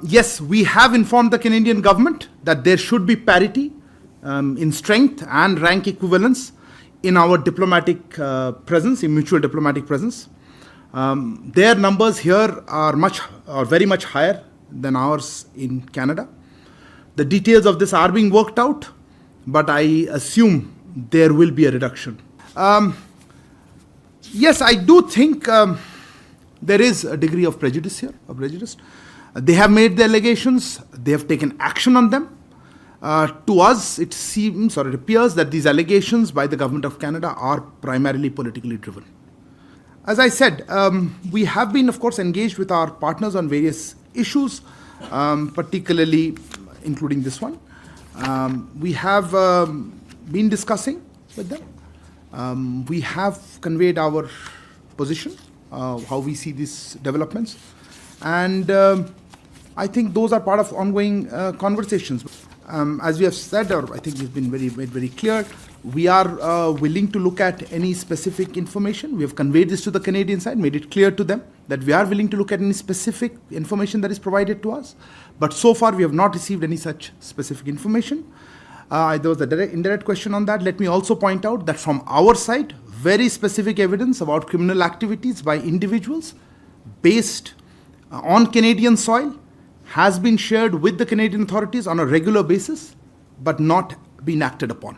Yes, we have informed the Canadian government that there should be parity in strength and rank equivalence in our diplomatic presence, in mutual diplomatic presence. Their numbers here are very much higher than ours in Canada. The details of this are being worked out, but I assume there will be a reduction. Yes, I do think there is a degree of prejudice here, They have made the allegations, they have taken action on them. To us, it seems or it appears that these allegations by the Government of Canada are primarily politically driven. As I said, we have been, of course, engaged with our partners on various issues, particularly including this one. We have been discussing with them. We have conveyed our position, how we see these developments. And I think those are part of ongoing conversations. As we have said, or I think we've been made very clear, we are willing to look at any specific information. We have conveyed this to the Canadian side, made it clear to them that we are willing to look at any specific information that is provided to us. But so far, we have not received any such specific information. There was a indirect question on that. Let me also point out that from our side, very specific evidence about criminal activities by individuals based on Canadian soil has been shared with the Canadian authorities on a regular basis, but not been acted upon.